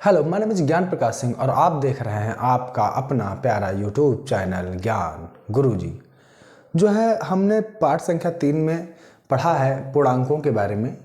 Hello, my name is ज्ञान प्रकाश सिंह और आप देख रहे हैं आपका अपना प्यारा यूट्यूब चैनल ज्ञान गुरुजी। जो है हमने पाठ संख्या 3 में पढ़ा है पूर्णांकों के बारे में।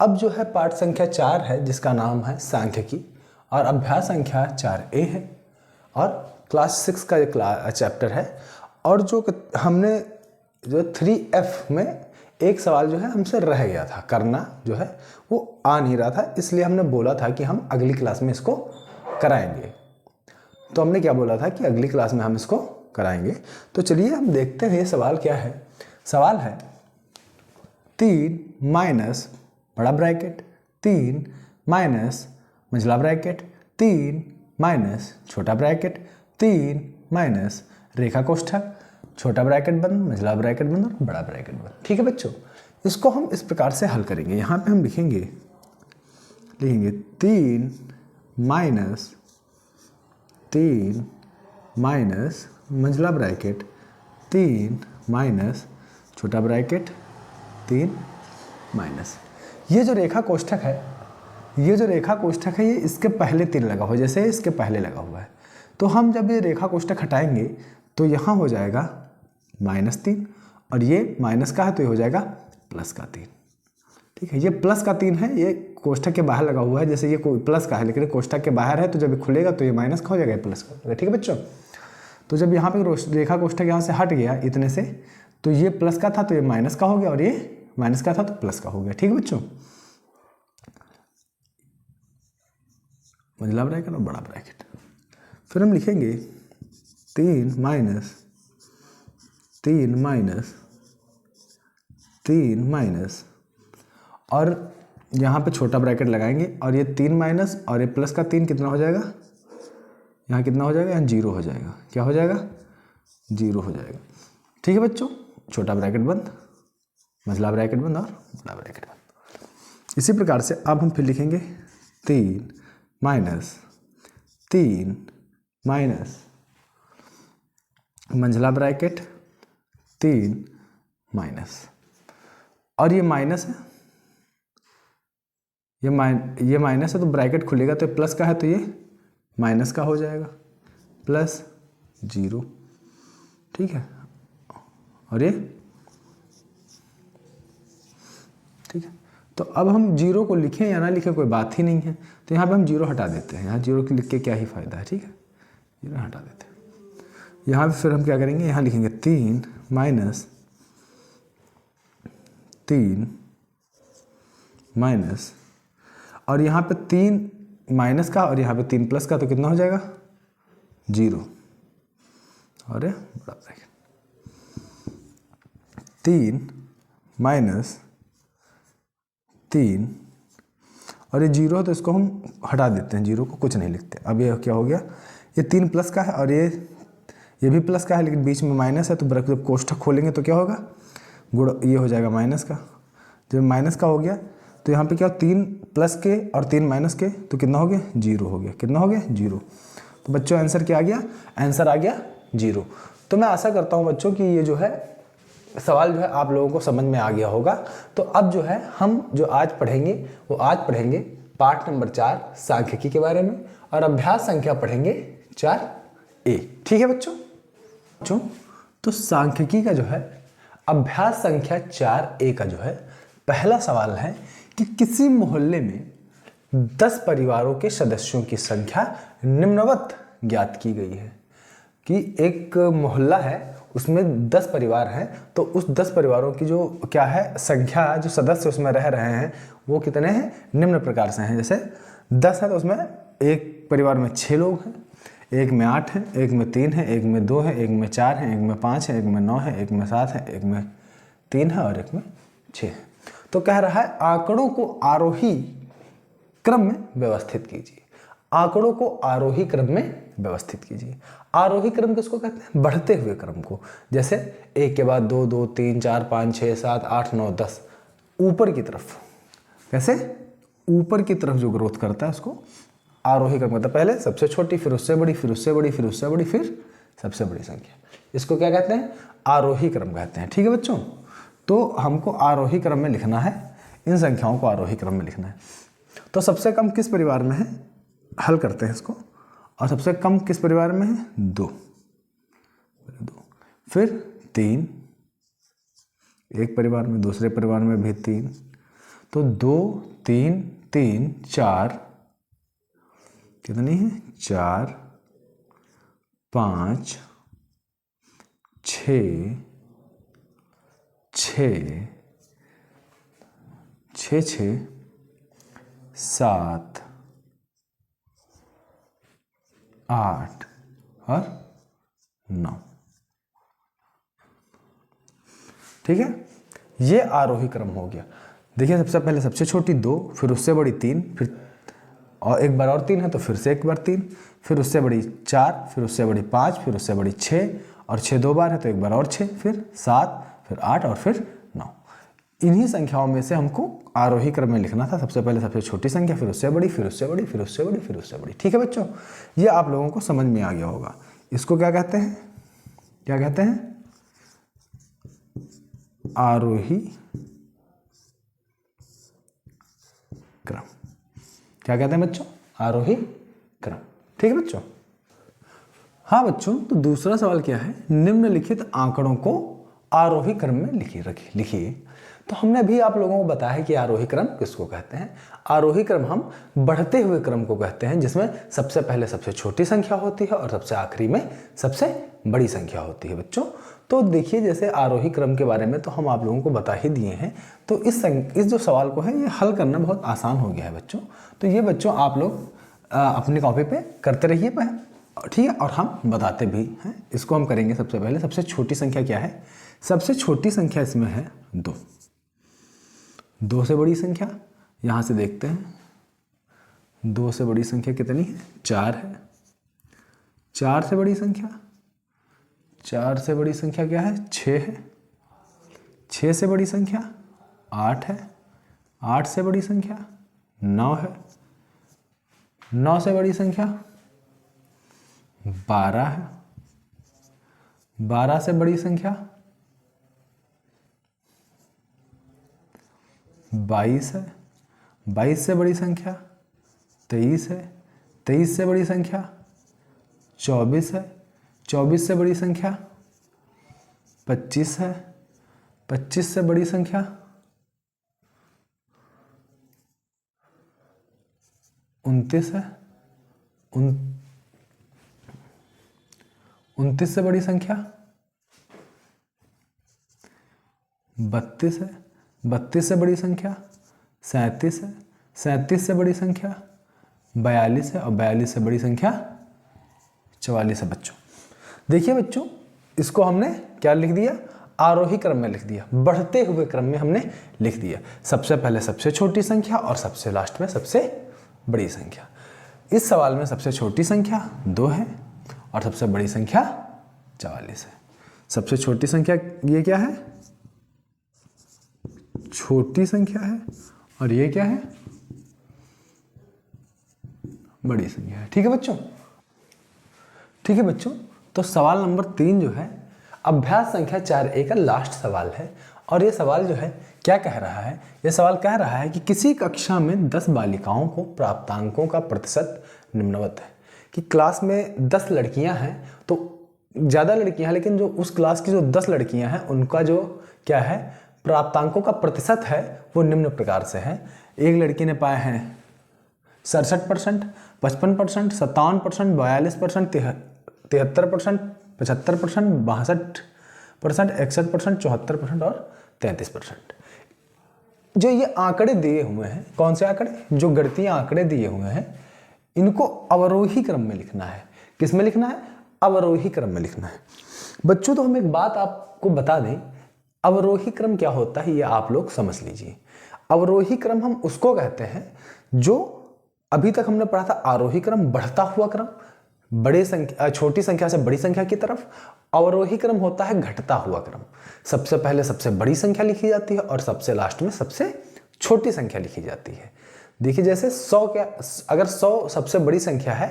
अब जो है पाठ संख्या 4 है जिसका नाम है सांख्यिकी और अभ्यास संख्या 4A है और क्लास 6 का ये चैप्टर है। और जो हमने जो 3F में एक सवाल जो है हमसे रह गया था करना, जो है वो आ नहीं रहा था, इसलिए हमने बोला था कि हम अगली क्लास में इसको कराएंगे। तो हमने क्या बोला था कि अगली क्लास में हम इसको कराएंगे। तो चलिए हम देखते हैं ये सवाल क्या है। सवाल है 3 माइनस बड़ा ब्रैकेट 3 माइनस मंझला ब्रैकेट 3 माइनस छोटा ब्रैकेट 3 माइनस रेखा कोष्ठक छोटा ब्रैकेट बंद मंझला ब्रैकेट बंद और बड़ा ब्रैकेट बंद। ठीक है बच्चों, इसको हम इस प्रकार से हल करेंगे। यहाँ पे हम लिखेंगे 3 माइनस मंझला ब्रैकेट 3 माइनस छोटा ब्रैकेट 3 माइनस ये जो रेखा कोष्ठक है ये इसके पहले 3 लगा हुआ है, जैसे इसके पहले लगा हुआ है। तो हम जब ये रेखा कोष्ठक हटाएंगे तो यहाँ हो जाएगा -3 और ये माइनस का है तो ये हो जाएगा प्लस का 3। ठीक है, ये प्लस का 3 है, ये कोष्ठक के बाहर लगा हुआ है। जैसे ये कोई प्लस का है लेकिन कोष्ठक के बाहर है, तो जब ये खुलेगा तो ये माइनस का हो जाएगा, प्लस का हो जाएगा। ठीक है बच्चों, तो जब यहाँ पे रेखा कोष्ठक यहाँ से हट गया इतने से, तो ये प्लस का था तो ये माइनस का हो गया और ये माइनस का था तो प्लस का हो गया। ठीक है बच्चों, मंझला ब्रैकेट और बड़ा ब्रैकेट। फिर हम लिखेंगे 3 माइनस और यहाँ पे छोटा ब्रैकेट लगाएंगे और ये 3 माइनस और ये प्लस का 3 कितना हो जाएगा, यहाँ कितना हो जाएगा, यहाँ 0 हो जाएगा। क्या हो जाएगा, 0 हो जाएगा। ठीक है बच्चों, छोटा ब्रैकेट बंद मंझला ब्रैकेट बंद और बड़ा ब्रैकेट बंद। इसी प्रकार से अब हम फिर लिखेंगे 3 माइनस मंझला ब्रैकेट 3 माइनस और ये माइनस है, ये माइनस है तो ब्रैकेट खुलेगा तो प्लस का है तो ये माइनस का हो जाएगा प्लस 0। ठीक है, और ये ठीक है। तो अब हम 0 को लिखें या ना लिखें कोई बात ही नहीं है, तो यहाँ पे हम 0 हटा देते हैं। यहाँ 0 लिख के क्या ही फायदा है। ठीक है, 0 हटा देते हैं। यहाँ पे फिर हम क्या करेंगे, यहाँ लिखेंगे 3 माइनस और यहाँ पे 3 माइनस का और यहाँ पे 3 प्लस का, तो कितना हो जाएगा 0 और बड़ा ब्रैकेट 3 माइनस 3 और ये 0 है तो इसको हम हटा देते हैं, 0 को कुछ नहीं लिखते। अब ये क्या हो गया, ये 3 प्लस का है और ये भी प्लस का है लेकिन बीच में माइनस है, तो जब कोष्ठक खोलेंगे तो क्या होगा, गुण ये हो जाएगा माइनस का। जब माइनस का हो गया तो यहाँ पे क्या 3 प्लस के और 3 माइनस के, तो कितना हो गया 0 हो गया। कितना हो गया 0। तो बच्चों आंसर क्या आ गया, आंसर आ गया 0। तो मैं आशा करता हूँ बच्चों कि ये जो है सवाल जो है आप लोगों को समझ में आ गया होगा। तो अब जो है हम जो आज पढ़ेंगे वो आज पढ़ेंगे पाठ नंबर 4 सांख्यिकी के बारे में और अभ्यास संख्या पढ़ेंगे 4A। ठीक है बच्चों, तो सांख्यिकी का जो है अभ्यास संख्या 4A का जो है पहला सवाल है कि किसी मोहल्ले में 10 परिवारों के सदस्यों की संख्या निम्नवत ज्ञात की गई है। कि एक मोहल्ला है उसमें 10 परिवार हैं, तो उस 10 परिवारों की जो क्या है संख्या, जो सदस्य उसमें रह रहे हैं वो कितने हैं, निम्न प्रकार से हैं। जैसे 10 है तो उसमें एक परिवार में 6 लोग हैं, एक में 8 है, एक में 3 है, एक में 2 है, एक में 4 है, एक में 5 है, एक में 9 है, एक में 7 है, एक में 3 है और एक में 6 है। तो कह रहा है आंकड़ों को आरोही क्रम में व्यवस्थित कीजिए। आंकड़ों को आरोही क्रम में व्यवस्थित कीजिए। आरोही क्रम किसको कहते हैं, बढ़ते हुए क्रम को। जैसे 1 के बाद 2, 2, 3, 4, 5, 6, 7, 8, 9, 10 ऊपर की तरफ। कैसे, ऊपर की तरफ जो ग्रोथ करता है उसको आरोही क्रम कहते हैं। पहले सबसे छोटी, फिर उससे बड़ी, फिर उससे बड़ी, फिर उससे बड़ी, फिर सबसे बड़ी संख्या। इसको क्या कहते हैं, आरोही क्रम कहते हैं। ठीक है बच्चों, तो हमको आरोही क्रम में लिखना है, इन संख्याओं को आरोही क्रम में लिखना है। तो सबसे कम किस परिवार में है, हल करते हैं इसको, और सबसे कम किस परिवार में है? 2। फिर 3, एक परिवार में, दूसरे परिवार में भी 3, तो 2 3 3 4, कितनी है? 4 5 6 6 6 6 7 8 और 9। ठीक है, ये आरोही क्रम हो गया। देखिए सबसे पहले सबसे छोटी 2, फिर उससे बड़ी 3, फिर और एक बार और 3 है तो फिर से एक बार 3, फिर उससे बड़ी 4, फिर उससे बड़ी 5, फिर उससे बड़ी 6, और 6 2 बार है तो एक बार और 6, फिर 7, फिर 8 और फिर 9। इन्हीं संख्याओं में से हमको आरोही क्रम में लिखना था। सबसे पहले सबसे छोटी संख्या, फिर उससे बड़ी, फिर उससे बड़ी, फिर उससे बड़ी, फिर उससे बड़ी। ठीक है बच्चों, ये आप लोगों को समझ में आ गया होगा। इसको क्या कहते हैं? क्या कहते हैं? आरोही क्रम। क्या कहते हैं बच्चों? आरोही क्रम। ठीक है बच्चों। हाँ बच्चों, तो दूसरा सवाल क्या है? निम्नलिखित आंकड़ों को आरोही क्रम में लिखिए। तो हमने भी आप लोगों को बताया कि आरोही क्रम किसको कहते हैं। आरोही क्रम हम बढ़ते हुए क्रम को कहते हैं, जिसमें सबसे पहले सबसे छोटी संख्या होती है और सबसे आखिरी में सबसे बड़ी संख्या होती है बच्चों। तो देखिए, जैसे आरोही क्रम के बारे में तो हम आप लोगों को बता ही दिए हैं, तो इस जो सवाल को है ये हल करना बहुत आसान हो गया है बच्चों। तो ये बच्चों आप लोग अपनी कॉपी पे करते रहिए, ठीक है, और हम बताते भी हैं। इसको हम करेंगे। सबसे पहले सबसे छोटी संख्या क्या है? सबसे छोटी संख्या इसमें है 2। 2 से बड़ी संख्या यहाँ से देखते हैं। 2 से बड़ी संख्या कितनी है? 4 है। 4 से बड़ी संख्या, 4 से बड़ी संख्या क्या है? 6 है। 6 से बड़ी संख्या 8 है। 8 से बड़ी संख्या 9 है। 9 से बड़ी संख्या 12 है। 12 से बड़ी संख्या 22 है। 22 से बड़ी संख्या 23 है। 23 से बड़ी संख्या 24 है। 24 से बड़ी संख्या 25 है। 25 से बड़ी संख्या 29 है। 29 से बड़ी संख्या 32 है। 32 से बड़ी संख्या 37 है। 37 से बड़ी संख्या 42 है। और 42 से बड़ी संख्या 44 है बच्चों। देखिए बच्चों, इसको हमने क्या लिख दिया? आरोही क्रम में लिख दिया, बढ़ते हुए क्रम में हमने लिख दिया। सबसे पहले सबसे छोटी संख्या और सबसे लास्ट में सबसे बड़ी संख्या। इस सवाल में सबसे छोटी संख्या 2 है और सबसे बड़ी संख्या 44 है। सबसे छोटी संख्या ये क्या है? छोटी संख्या है, और ये क्या है? बड़ी संख्या है। ठीक है बच्चों। ठीक है बच्चों, तो सवाल नंबर 3 जो है अभ्यास संख्या 4A का लास्ट सवाल है। और ये सवाल जो है क्या कह रहा है? ये सवाल कह रहा है कि किसी कक्षा में 10 बालिकाओं को प्राप्तांकों का प्रतिशत निम्नवत है। कि क्लास में 10 लड़कियां हैं, तो ज़्यादा लड़कियां हैं, लेकिन जो उस क्लास की जो 10 लड़कियां हैं उनका जो क्या है प्राप्तांकों का प्रतिशत है वो निम्न प्रकार से है। एक लड़की ने पाए हैं 67%, 55%, 57%, 42%, 73%, 75%, 62%, 61%, 74% और 33%। जो ये आंकड़े दिए हुए हैं, कौन से आंकड़े? जो गणितीय आंकड़े दिए हुए हैं, इनको अवरोही क्रम में लिखना है। किस में लिखना है? अवरोही क्रम में लिखना है बच्चों। तो हम एक बात आपको बता दें, अवरोही क्रम क्या होता है ये आप लोग समझ लीजिए। अवरोही क्रम हम उसको कहते हैं जो अभी तक हमने पढ़ा था आरोही क्रम, बढ़ता हुआ क्रम, छोटी संख्या से बड़ी संख्या की तरफ। अवरोही क्रम होता है घटता हुआ क्रम। सबसे पहले सबसे बड़ी संख्या लिखी जाती है और सबसे लास्ट में सबसे छोटी संख्या लिखी जाती है। देखिए जैसे 100 अगर 100 सबसे बड़ी संख्या है,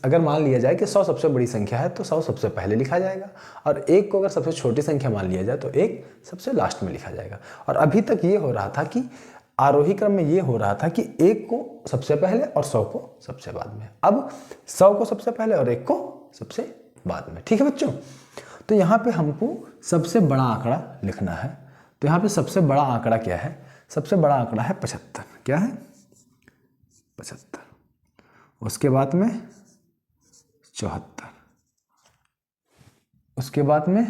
अगर मान लिया जाए कि 100 सबसे बड़ी संख्या है तो 100 सबसे पहले लिखा जाएगा, और 1 को अगर सबसे छोटी संख्या मान लिया जाए तो 1 सबसे लास्ट में लिखा जाएगा। और अभी तक ये हो रहा था कि आरोही क्रम में ये हो रहा था कि 1 को सबसे पहले और 100 को सबसे बाद में। अब 100 को सबसे पहले और 1 को सबसे बाद में। ठीक है बच्चों, तो यहाँ पे हमको सबसे बड़ा आंकड़ा लिखना है। तो यहाँ पे सबसे बड़ा आंकड़ा क्या है? सबसे बड़ा आंकड़ा है 75। क्या है? 75। उसके बाद में 74, उसके बाद में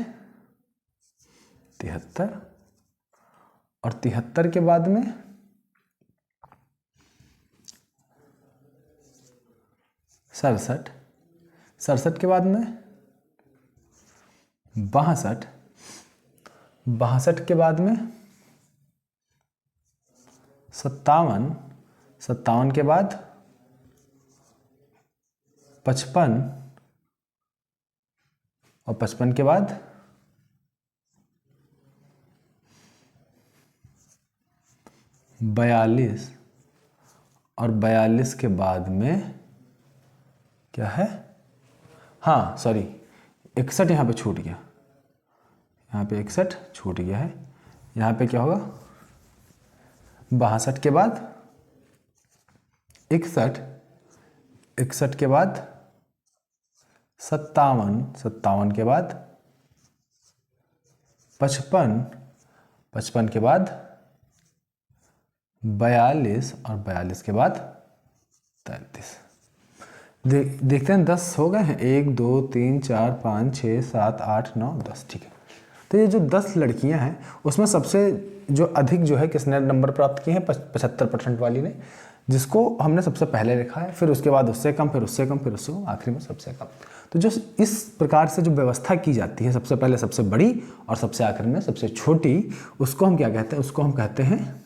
73, और 73 के बाद में 67, 67 के बाद में 62, 62 के बाद में 57, 57 के बाद 55, और 55 के बाद 42, और 42 के बाद में क्या है? हाँ सॉरी, 61 यहाँ पे छूट गया, यहाँ पे 61 छूट गया है। यहाँ पे क्या होगा? 62 के बाद 61, 61 के बाद 57, 57 के बाद 55, 55 के बाद 42, और 42 के बाद 33। देखते हैं 10 हो गए हैं। 1 2 3 4 5 6 7 8 9 10। ठीक है, तो ये जो 10 लड़कियां हैं उसमें सबसे जो अधिक जो है किसने नंबर प्राप्त किए हैं? 75% वाली ने, जिसको हमने सबसे पहले लिखा है, फिर उसके बाद उससे कम, फिर उससे कम, फिर उससे आखिरी में सबसे कम। तो जो इस प्रकार से जो व्यवस्था की जाती है, सबसे पहले सबसे बड़ी और सबसे आखिर में सबसे छोटी, उसको हम क्या कहते हैं? उसको हम कहते हैं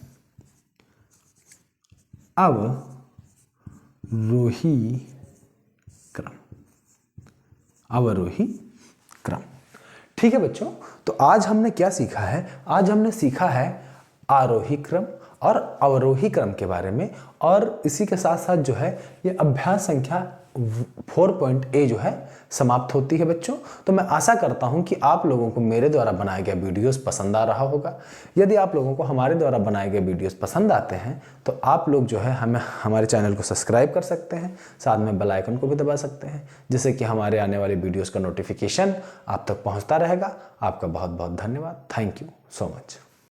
अवरोही क्रम। अवरोही क्रम। ठीक है बच्चों, तो आज हमने क्या सीखा है? आज हमने सीखा है आरोही क्रम और अवरोही क्रम के बारे में, और इसी के साथ साथ जो है ये अभ्यास संख्या 4.a जो है समाप्त होती है बच्चों। तो मैं आशा करता हूं कि आप लोगों को मेरे द्वारा बनाए गए वीडियोस पसंद आ रहा होगा। यदि आप लोगों को हमारे द्वारा बनाए गए वीडियोस पसंद आते हैं तो आप लोग जो है हमारे चैनल को सब्सक्राइब कर सकते हैं, साथ में बेल आइकन को भी दबा सकते हैं, जिससे कि हमारे आने वाले वीडियोज़ का नोटिफिकेशन आप तक पहुँचता रहेगा। आपका बहुत बहुत धन्यवाद। Thank you so much.